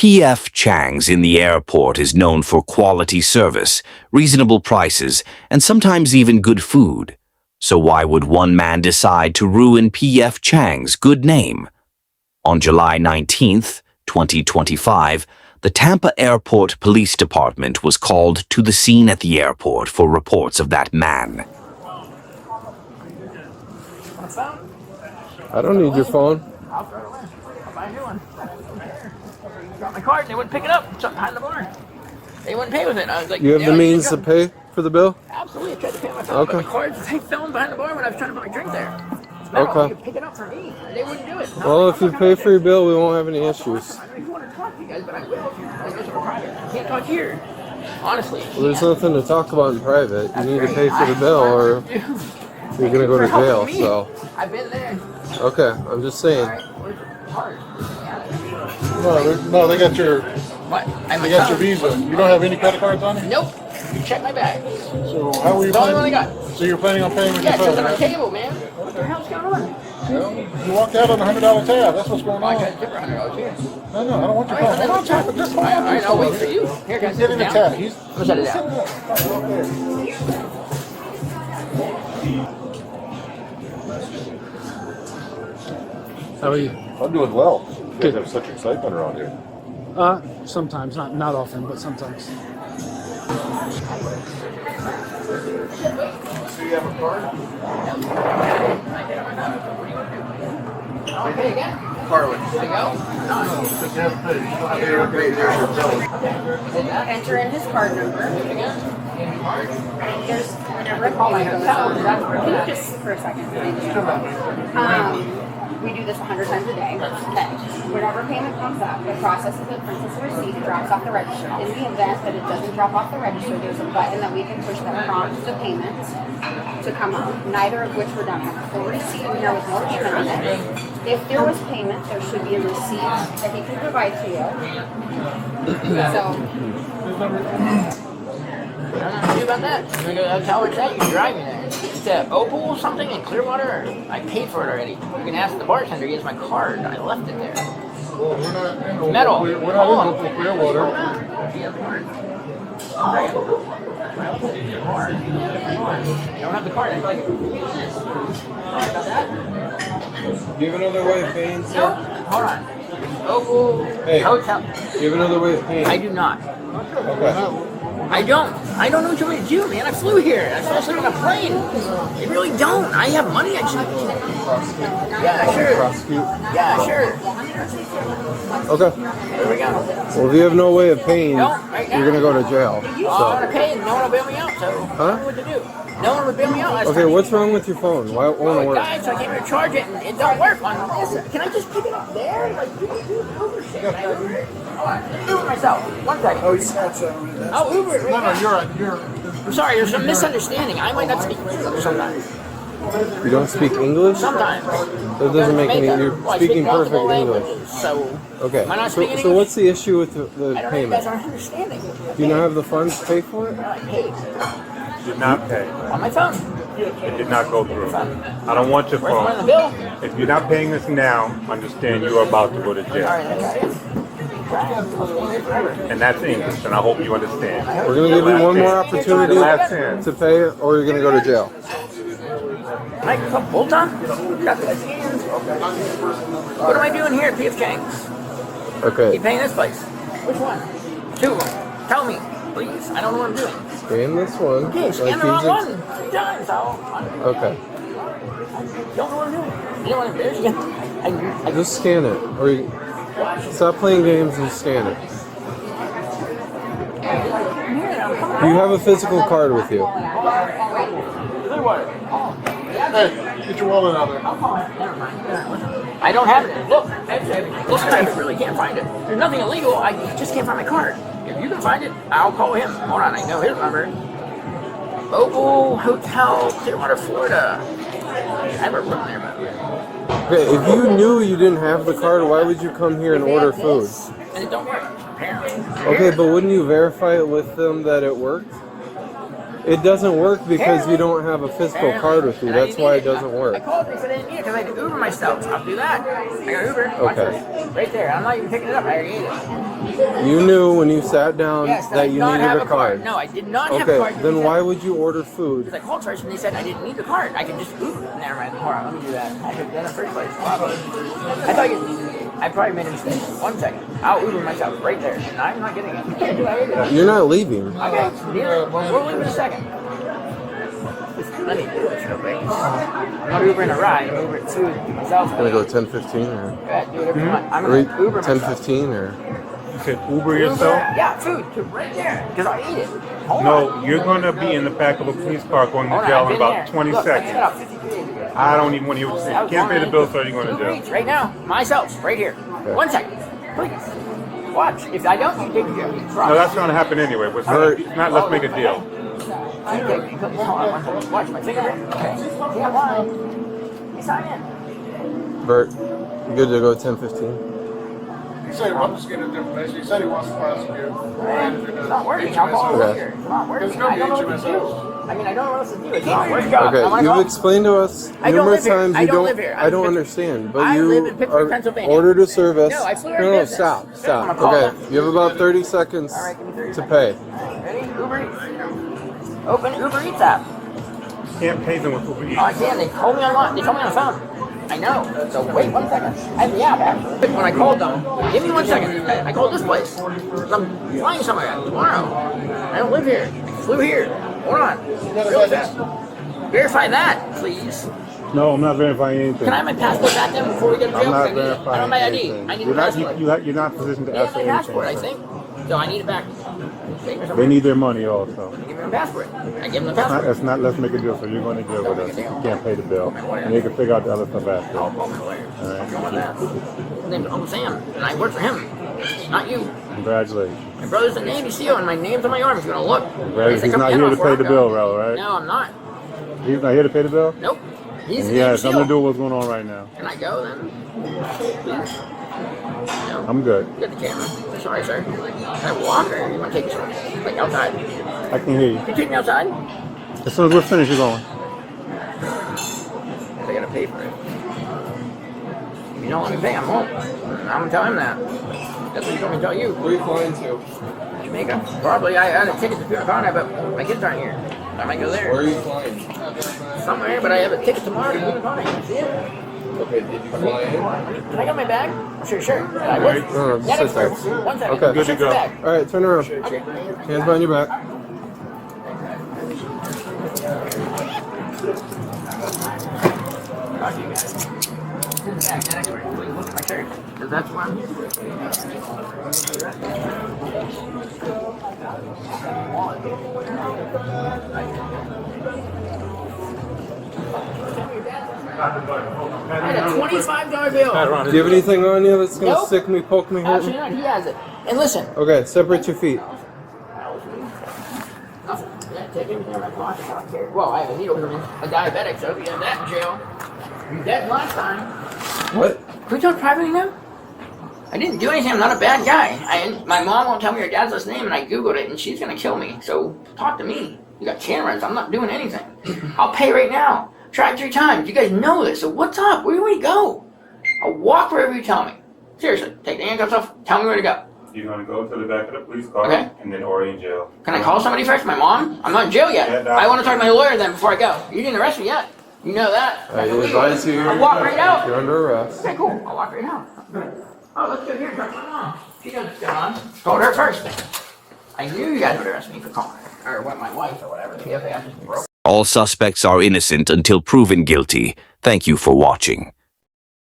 P.F. Chang's in the airport is known for quality service, reasonable prices, and sometimes even good food. So why would one man decide to ruin P.F. Chang's good name? On July 19th, 2025, the Tampa Airport Police Department was called to the scene at the airport for reports of that man. I don't need your phone. I'll throw it away. I'll buy a new one. Got my card and they wouldn't pick it up. It's up behind the bar. They wouldn't pay with it. I was like, You have the means to pay for the bill? Absolutely. I tried to pay myself. Okay. But my card fell behind the bar when I was trying to put my drink there. No, okay. You could pick it up for me. They wouldn't do it. Well, if you pay for your bill, we won't have any issues. I don't even want to talk to you guys, but I will if you guys are private. I can't talk here. Honestly. Well, there's nothing to talk about in private. You need to pay for the bill or you're going to go to jail. So. I've been there. Okay, I'm just saying. No, they got your What? they got your Visa. You don't have any credit cards on you? Nope. You check my bag. So how were you The only one I planning? got. So you're planning on paying with Yeah, your it's phone? on the Right? table, man. What the hell's going on? You walked out on a $100 tab. That's what's going I on. got a different $100 here. No, I don't want your phone. Hold on, Chopper. Just hold on. All right, I'll wait for you. Here, guys. Get in the down. tab. He's I'm gonna set it down. How are you? I'm doing well. You guys have such excitement around here. Sometimes, not often, but sometimes. So you have a card? Okay, again. Carly. There you go. Enter in his card number. There's whenever a payment goes on. Can you just for a second? We do this 100 times a day. Okay. Whenever payment comes up, it processes it, prints a receipt, drops off the register. In the event that it doesn't drop off the register, there's a button that we can push that prompts the payment to come up. Neither of which were done. I have a full receipt in here with no payment on it. If there was payment, there should be a receipt that he can provide to you. So. I don't know what to do about that. I'm gonna go tell her that you drive me there. It's Opal something in Clearwater. I paid for it already. You can ask the bartender. He has my card. I left it there. Well, we're not in Opal. Metal. We're not in Opal Clearwater. You don't have the card. Sorry about that. Do you have another way of paying, sir? No, hold on. Opal Hotel. Do you have another way of paying? I do not. Okay. I don't know what you want me to do, man. I flew here. I flew sitting on a plane. I really don't. I have money. Yeah, sure. Prosecute? Yeah, sure. Okay. There we go. Well, if you have no way of paying, No, right now. you're going to go to jail. I want to pay and no one will bail me out, so I don't know what to do. No one would bail me out last Okay, time. what's wrong with your phone? Why won't it Well, it work? died, so I came here to charge it, and it don't work on this. Can I just pick it up there? Like, Uber shit. Can I Uber it? Uber myself. One second. Oh, you got some. I'll Uber it right now. You're. I'm sorry, there's some misunderstanding. I might not speak English sometimes. You don't speak English? Sometimes. That doesn't make any. You're Well, I speaking speak perfect multiple English. languages, so Okay. Am I not So, speaking so English? what's the issue with the I don't know if you payment? guys aren't understanding. Do you not have the funds to pay for it? I paid Did not pay. on my phone. It did not go through. I don't want your Where's the one on the phone. bill? If you're not paying this now, understand you are about to go to All right, jail. that's it. And that's English, and I hope you understand. We're going to give you one more opportunity Last chance. to pay it, or you're going to go to jail. Like, full time? Got the hands. What am I doing here at P.F. Chang's? You Okay. paying this place? Which one? Two of them. Tell me, please. I don't know what I'm doing. Scan this one. Okay, scan the wrong one. 3 times. I Okay. don't know what I'm doing. You don't want to embarrass you? I Just scan it. Or you, stop playing games and scan it. Do you have a physical card with you? Hey, get your wallet out there. I don't have it. Look, this guy really can't find it. There's nothing illegal. I just can't find my card. If you can find it, I'll call him. Hold on, I know his number. Opal Hotel, Clearwater, Florida. I have a room there, by the way. Okay, if you knew you didn't have the card, why would you come here and order food? And it don't work, apparently. Okay, but wouldn't you verify it with them that it worked? It doesn't work because you don't have a physical card with you. And I That's why it didn't need doesn't work. I called because I didn't need it because I had to Uber myself. I'll do that. I got Uber. Watch Okay. this. Right there. I'm not even picking it up. I already ate it. You knew when you sat down Yes, that I you did not needed have a card. No, I did not have a Okay, card. then why would you order food? Because I called first and they said I didn't need the card. I could just Uber. Never mind. Hold on, let me do that. I could have done it first place. I thought I probably made a mistake. 1 second. I'll Uber myself right there. And I'm not getting it. You can't do that. You're not leaving. Okay, we'll leave in a second. Let me do this real quick. I'm not Ubering a ride. I'm Ubering food myself. Gonna go 10:15 or Go ahead, do whatever you want. I'm going to Uber myself. 10:15 or You said Uber yourself? Yeah, food. Right there. Because I eat it. Hold No, on. you're going to be in the back of a police car going to Hold on, jail I've in been about there. 20 Look, I seconds. got out 53 days ago. I don't even want to hear what you say. You can't pay the bill, so you're going to Uber jail. Eats right now, myself, right here. 1 second, please. Watch. If I don't, you take the jail. No, that's going to happen anyway. But it's not, let's make a deal. Okay, hold on 1 second. Watch my finger. Okay. Yeah, why? You sign in. Bert, you good to go 10:15? He said he wants to get a different place. He said he wants to prosecute. It's not working. I'll call Okay. it here. It's not working. There's no I don't know what HMS to do. house. I mean, I don't know what else to do. It's not working. I Okay, wanna you've go. explained to us I don't numerous live here. times I you don't don't. live here. I don't I'm in understand, but I you live in Pittsburgh, are Pennsylvania. ordered a service. No, I flew here No, business. stop, I'm stop. gonna call Okay, them. you have about 30 seconds All right, give me 30 to seconds. pay. Ready? Uber Eats. Open Uber Eats app. You can't pay them with Uber Eats. Oh, I can. They told me on the phone. I know. So wait 1 second. I have the app actually. When I called them, give me 1 second. I called this place. I'm flying somewhere tomorrow. I don't live here. I flew here. Hold on. Real fast. Verify that, please. No, I'm not verifying anything. Can I have my passport back then before we go to jail? I'm not I need it. I verifying don't have my ID. anything. I need You're a not, passport. you're not in position to They have ask my for passport, I anything. think. So I need it back. They need their money also. Give me my passport. I give them the Not, passport. that's not, let's make a deal. So you're going to jail with us. You can't pay the bill. And you can figure out the other stuff after. I'll call my lawyer. I'm going with that. His name's Uncle Sam, and I work for him. Not you. Congratulations. My brother's a Navy SEAL, and my name's on my arm. If you want to look. He's not here to pay the bill, Ral, right? No, I'm not. He's not here to pay the bill? Nope. He's a He has Navy something to do SEAL. with what's going on right now. Can I go then? Please? No. I'm good. You got the camera. Sorry, sir. Can I walk or you want to take me somewhere? Like outside? I can hear you. Can you take me outside? As soon as we're finished, you're going. I gotta pay for it. If you don't let me pay, I'm home. I'm gonna tell him that. That's what he told me to tell you. Where are you flying to? Jamaica. Probably. I had a ticket to Punta Cana, but my kids aren't here. I might go there. Where are you flying? Somewhere, but I have a ticket tomorrow to Punta Cana. You see it? Okay, did you fly in? Can I get my bag? Sure, sure. I will. No, Yeah, sit there. 1 second. Okay. Good to go. Bag. All right, turn around. Okay. Hands behind your back. Talk to you guys. Yeah, that's where you look at my shirt. 'Cause that's one. I had a $25 bill. Do you have anything on you that's gonna Nope. stick me, poke me, hurt Actually, me? no, he has it. And listen. Okay, separate your feet. Nothing. Yeah, take anything in my pocket. I don't care. Well, I have a needle because I'm a diabetic, so if you have that in jail, you're dead last time. What? Can we talk privately now? I didn't do anything. I'm not a bad guy. My mom won't tell me your dad's last name, and I Googled it, and she's going to kill me. So talk to me. You got cameras. I'm not doing anything. I'll pay right now. Tried 3 times. You guys know this. So what's up? Where do we go? I'll walk wherever you tell me. Seriously. Take the handcuffs off. Tell me where to go. You're going to go to the back of the police car Okay. and then Ori in jail. Can I call somebody first? My mom? I'm not in jail yet. Yeah, no. I want to talk to my lawyer then before I go. You didn't arrest me yet. You know that. I advise you. I'll walk right out. You're under arrest. Okay, cool. I'll walk right out. Oh, let's go here and talk to my mom. She knows what's going on. Told her first. I knew you guys would arrest me for calling her. Or what, my wife or whatever. The PFA just broke. All suspects are innocent until proven guilty. Thank you for watching.